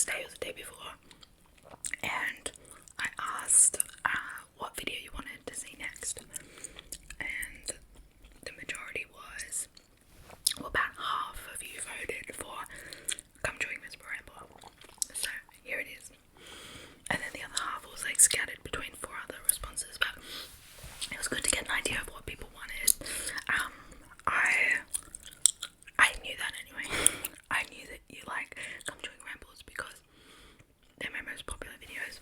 next day or the day before, and I asked what video you wanted to see next, and the majority was, well, about half of you voted for Come Join Miss Ramble, so here it is. And then the other half was like scattered between 4 other responses, but it was good to get an idea of what people wanted. I knew that anyway. I knew that you like Come Join Rambles because they're my most popular videos.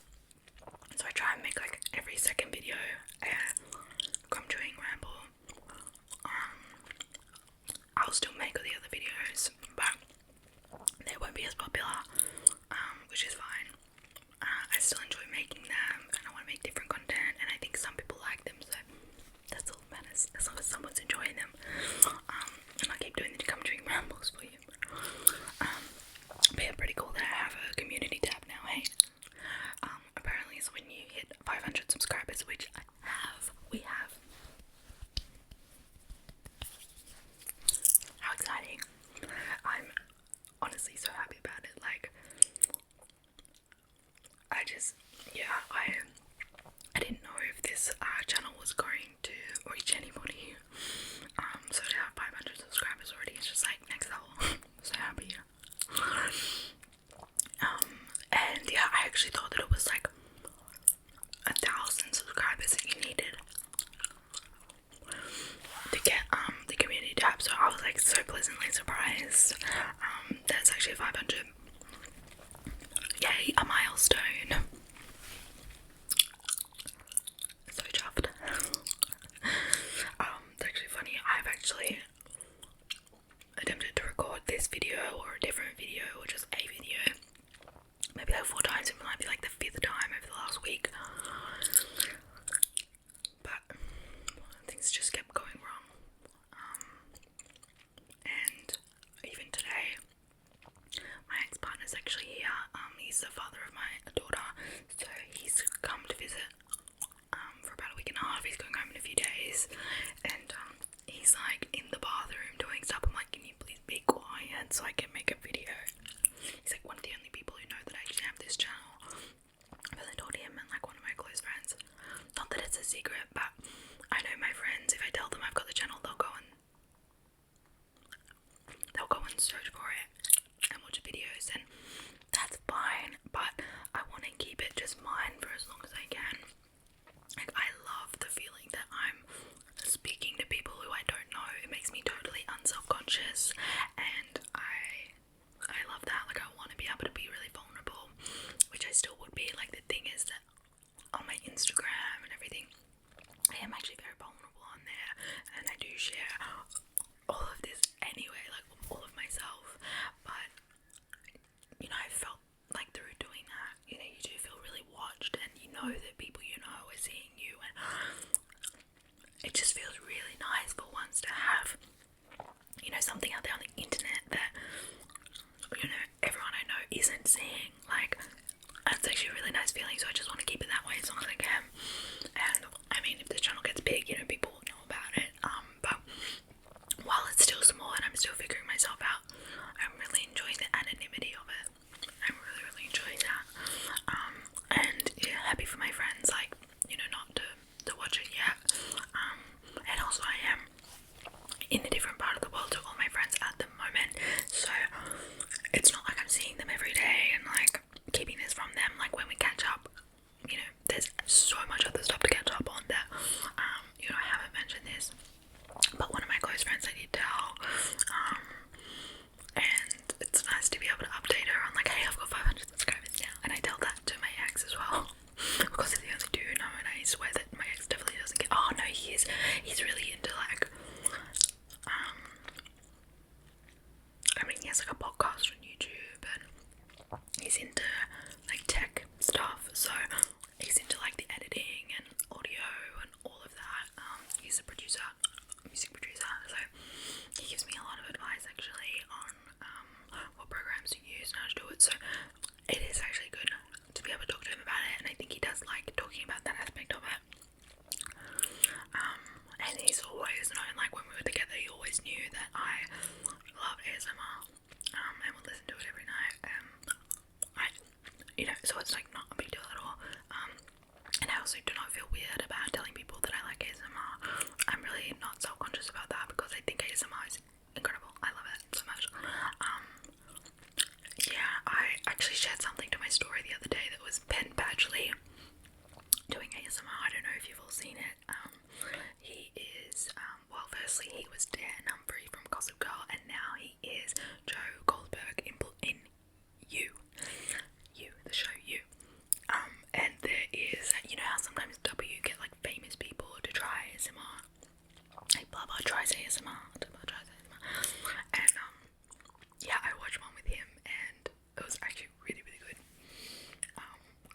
So I try and make like every second video a Come Join Ramble. I'll still make all the other videos, but they won't be as popular, which is fine. I still enjoy making them, and I want to make different content, and I think some people like them, so that's all that matters, as long as someone's enjoying them. And I'll keep doing the Come Join Rambles for you. But yeah, pretty cool that I have a community tab now, hey? Apparently it's when you hit 500 subscribers, which we have. How exciting. I'm honestly so happy about it. Like, I didn't know if this channel was going to reach anybody. So to have 500 subscribers already is just like next level. So happy. And yeah, I actually thought that it was like 1,000 subscribers that you needed to get the community tab. So I was like so pleasantly surprised. That's actually 500. Yay, a milestone. So chuffed. It's actually funny, I've actually attempted to record this video or a different video or just a video maybe like 4 times. It might be like the 5th time over the last week, but things just kept going wrong. And even today, my ex-partner's actually here. He's the father of my daughter, so he's come to visit for about a week and a half. He's going home in a few days, and he's like in the bathroom doing stuff. I'm like, can you please be quiet so I can make a video? He's like one of the only people who know that I actually have this channel. But I told him and like one of my close friends, not that it's a secret, but I know my friends, if I tell them I've got the channel, they'll go and search for it and watch videos, and that's fine, but I want to keep it just mine for as long as I can. Like, I love the feeling that I'm speaking to people who I don't know. It makes me totally unself-conscious, and I love that. Like, I want to be able to be really vulnerable, which I still would be. Like, the thing is that on my Instagram and everything, I am actually very vulnerable on there, and I do share all of this anyway, like all of myself. But you know, I felt like through doing that, you know, you do feel really watched, and you know that people you know are seeing you, and it just feels really nice for once to have, you know, something out there on the internet that, you know, everyone I know isn't seeing. Like, that's actually a really nice feeling, so I just want to keep it that way as long as I can. And I mean, if this channel gets big, you know, people will know about it. But while it's still small and I'm still figuring myself out, I'm really enjoying the anonymity of it. I'm really, really enjoying that. And yeah, happy for my friends, like, you know, not to watch it yet. And also I am in a different part of the world to all my friends at the moment, so it's not like I'm seeing them every day and like keeping this from them. Like, when we catch up, you know, there's so much other stuff to catch up on that, you know, I haven't mentioned this, but one of my close friends I did tell, and it's nice to be able to update her on like, hey, I've got 500 subscribers now, and I tell that to my ex as well, because they're the only two who know, and I swear that my ex definitely doesn't get, oh no, he's really into like, I mean, he has like a podcast on YouTube, and he's into like tech stuff, so he's into like the editing and audio and all of that. He's a music producer, so he gives me a lot of advice actually on what programs to use and how to do it, so it is actually good to be able to talk to him about it, and I think he does like talking about that aspect of it. And he's always known, like when we were together, he always knew that I love ASMR, and would listen to it every night. I so it's like not a big deal at all. And I also do not feel weird about telling people that I like ASMR. I'm really not self-conscious about that because I think ASMR is incredible. I love it so much. Yeah, I actually shared something to my story the other day that was Ben Badgley doing ASMR. I don't know if you've all seen it. He is, well, firstly he was Dan Humphrey from Gossip Girl, and now he is Joe Goldberg in the show You. And there is, you know how sometimes W get like famous people to try ASMR, like blah blah tries ASMR, blah blah tries ASMR, and yeah, I watched one with him, and it was actually really really good.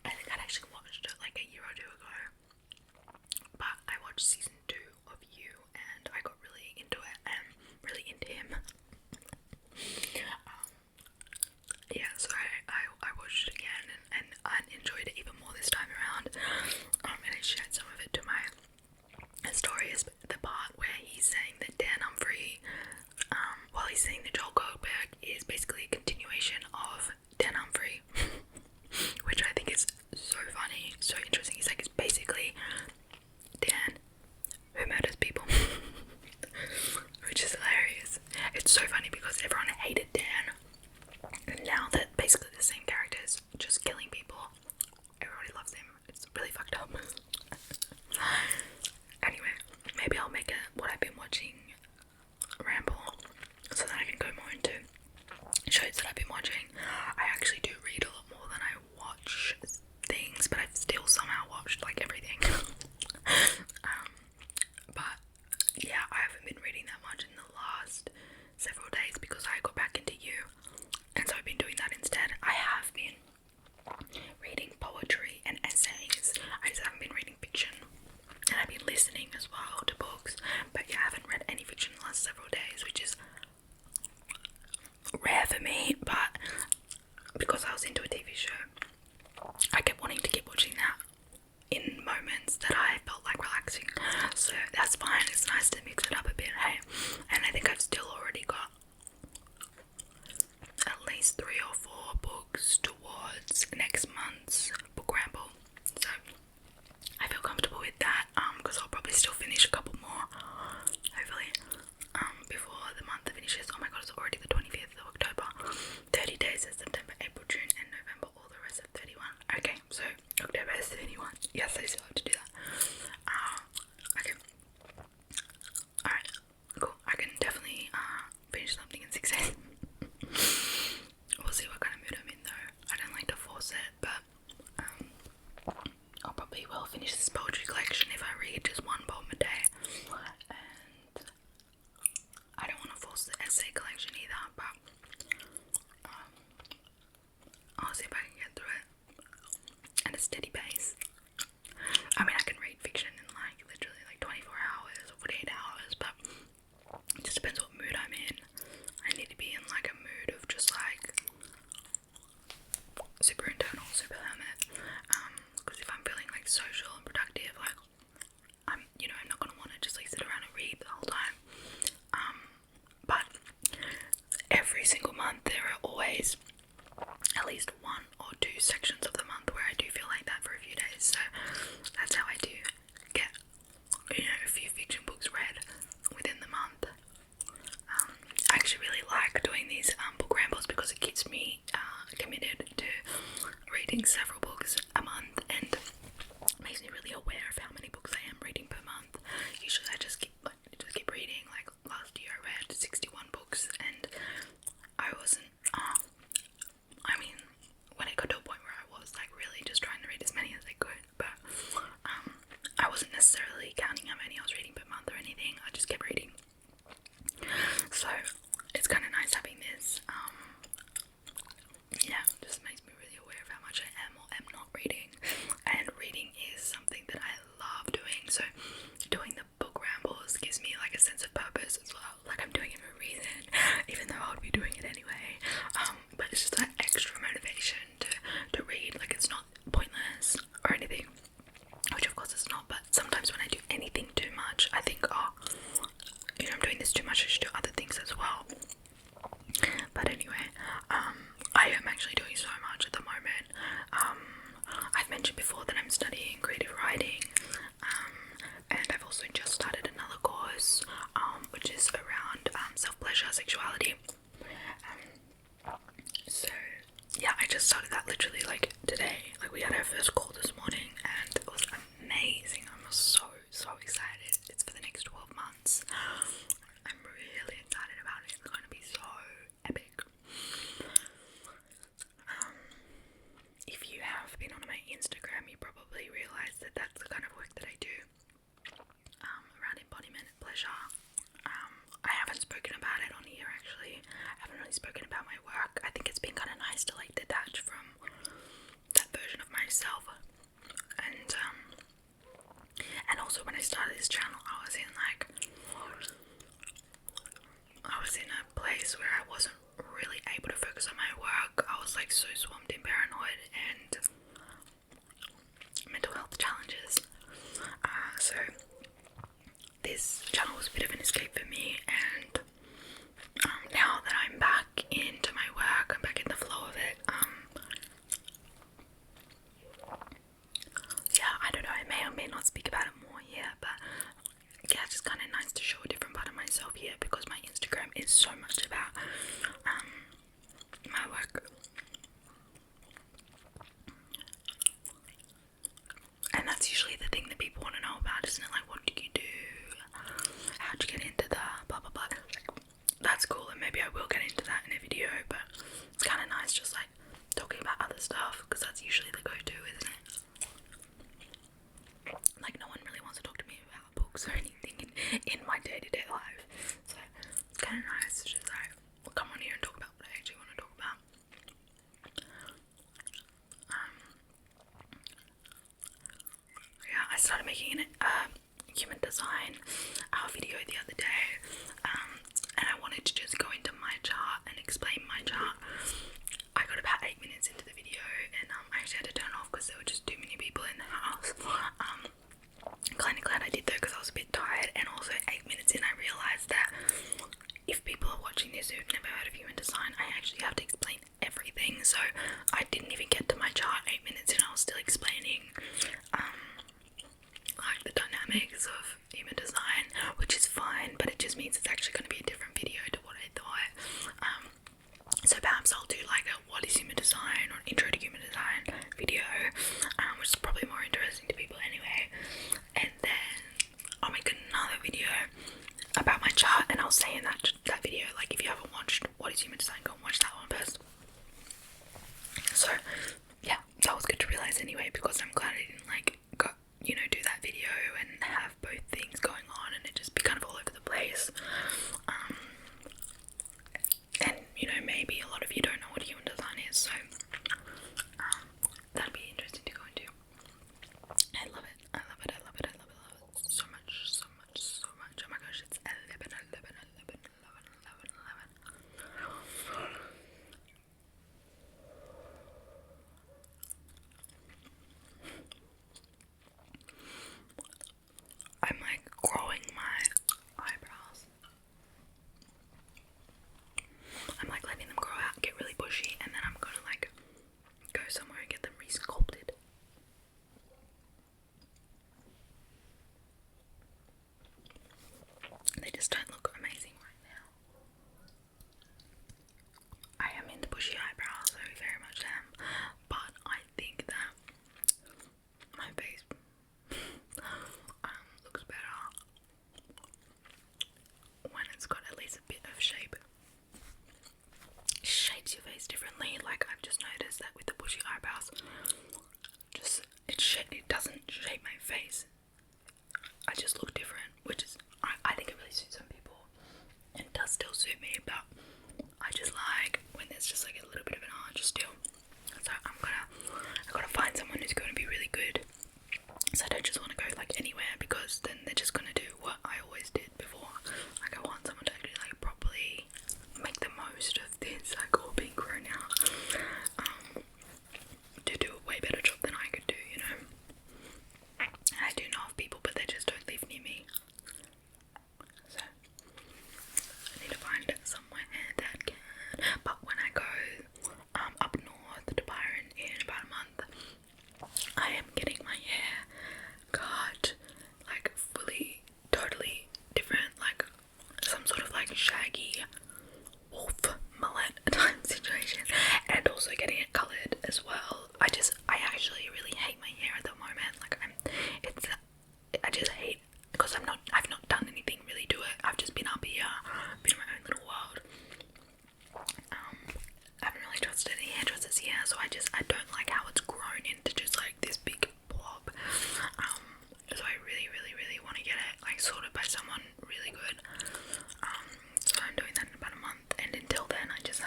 I think I'd actually watched it like a year or two ago, but I watched season 2 of You, and I got really into it and really into him. Yeah, so I watched it again and I enjoyed it even more this time around. And I shared some of it to my story, is the part where he's saying that Dan Humphrey, while he's saying that Joel Goldberg is basically a continuation of Dan Humphrey, which I think is so funny, so interesting. He's like, it's basically Dan who murders people, which is hilarious. It's so funny because everyone hated Dan, and now that basically the same character is just killing people, everybody loves him. It's really fucked up. Anyway, maybe I'll make it what I've been watching Ramble, so that I can go more into shows that I've been watching. I actually do read a lot more than I watch things, but I've still somehow watched like everything. But yeah, I haven't been reading that much in the last several days because I got back into You, and so I've been doing that instead. I have been reading poetry and essays. I just haven't been reading fiction, and I've been listening as well to books, but yeah, I haven't read any fiction in the last several days, which is rare for me, but because I was into a TV show, I kept wanting to keep watching that in moments that I felt like relaxing, so that's fine. It's nice to mix it up a bit, hey? And I think I've still already got at least 3 or 4 books towards next month's book ramble, so I feel comfortable with that, because I'll probably still finish a couple more, hopefully, before the month finishes. Oh my god, it's already the 25th of October. 30 days is September, April, June and November, all the rest of 31. Okay, so October is 31. Yes, I still have to do that. Okay. Alright, cool. I can definitely finish something in 6 days. We'll see what kind of mood I'm in though. I don't like to force it, but I'll probably will finish this poetry collection if I read just one poem a day. And I don't want to force the essay collection either, but I'll see if I can get through it at a steady pace. I mean, I can read fiction in like literally like 24 hours or 48 hours, but it just depends what mood I'm in. I need to be in like a mood of just like super internal, super hermit, because if I'm feeling like social and productive, like I'm not gonna want to just like sit around and read the whole time. But every single month there are always at least 1 or 2 sections of the month where I do feel like that for a few days, so that's how I do get a few fiction books read within the month. I actually really like doing these book rambles because it keeps me committed to reading several books a month, and makes me really aware of how many books I am reading per month. Usually I just keep reading. Like last year I read 61 books, and I wasn't I mean, when it got to a point where I was like really just trying to read as many as I could, but I wasn't necessarily counting how many I was reading per month or anything. I just kept reading. So it's kind of nice having this. Yeah, it just makes me really aware of how much I am or am really spoken about my work. I think it's been kind of nice to like detach from that version of myself. And also when I started this channel, I was in a place where I wasn't really able to focus on my work. I was like so swamped in paranoid and mental health challenges. So this channel was a bit of an escape for me, and now that I'm back into my work, I'm back in the flow of it. Yeah, I don't know, I may or may not speak about it more here, but yeah, it's just kind of nice to show a different part of myself here, because my Instagram is so much about my work. And that's usually the thing that people want to know about, isn't it? Like, what do you do? How'd you get into the blah blah blah? That's cool, and maybe I will get into that in a video, but it's kind of nice just like talking about other stuff, because that's usually the go-to, isn't it? Like, no one really wants to talk to me about books or anything in my day-to-day life, so it's kind of nice to just like come on here and talk about what I actually want to talk about. Yeah, I started making a human design video the other day, and I wanted to just go into my chart and explain my chart. I got about 8 minutes into the video, and I actually had to turn it off because there were just too many people in the house. Kind of glad I did though, because I was a bit tired, and also 8 minutes in I realised that if people are watching this who've never heard of human design, I actually have to explain everything. So I didn't even get to my chart 8 minutes in, I was still explaining like the dynamics of human design, which is fine, but it just means it's actually going to be a different video to what I thought. So perhaps I'll do like a what is human design or an intro to human design video, which is probably more interesting to people anyway, and then I'll make another video about my chart, and I'll say in that video, like, if you haven't watched what is human design, go and watch that one first. So yeah, that was good to realise anyway, because I'm glad I didn't like go, do that video and have both things going on and it just be kind of all over the place. And maybe a lot of you don't know what human design is, so that'd be interesting to go into. I love it. I love it. I love it. I love it. I love it so much, so much, so much. Oh my gosh, it's 11. I'm like growing my eyebrows. I'm like letting them grow out and get really bushy, and then I'm gonna like go somewhere and get them re-sculpted. They just don't look amazing right now. I am into bushy eyebrows, I very much am, but I think that my face looks better when it's got at least a bit of shape. It shapes your face differently. Like, I've just noticed that with the bushy eyebrows, it doesn't shape my face. I just look different, which is, I think it really suits some people, and it does still suit me, but I just like when there's just like a little bit of an arch still. So I gotta find someone who's going to be really good. So I don't just want to go like anywhere, because then they're just going to do what I always did before. Like, I want someone to actually like properly make the most of this like all being grown out, to do a way better job than I could do, And I do know of people, but they just don't live near me. So I need to find somewhere that can. But when I go up north to Byron in about a month, I am getting my hair cut like fully, totally different, like some sort of like shaggy wolf mullet type situation, and also getting it coloured as well. I actually really hate my hair at the moment. Like, I just hate, because I've not done anything really to it. I've just been up here, been in my own little world. I haven't really trusted any hairdressers here, so I don't like how it's grown into just like this big blob. So I really, really, really want to get it like sorted by someone really good. So I'm doing that in about a month, and until then I just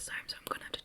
this home, so I'm gonna have to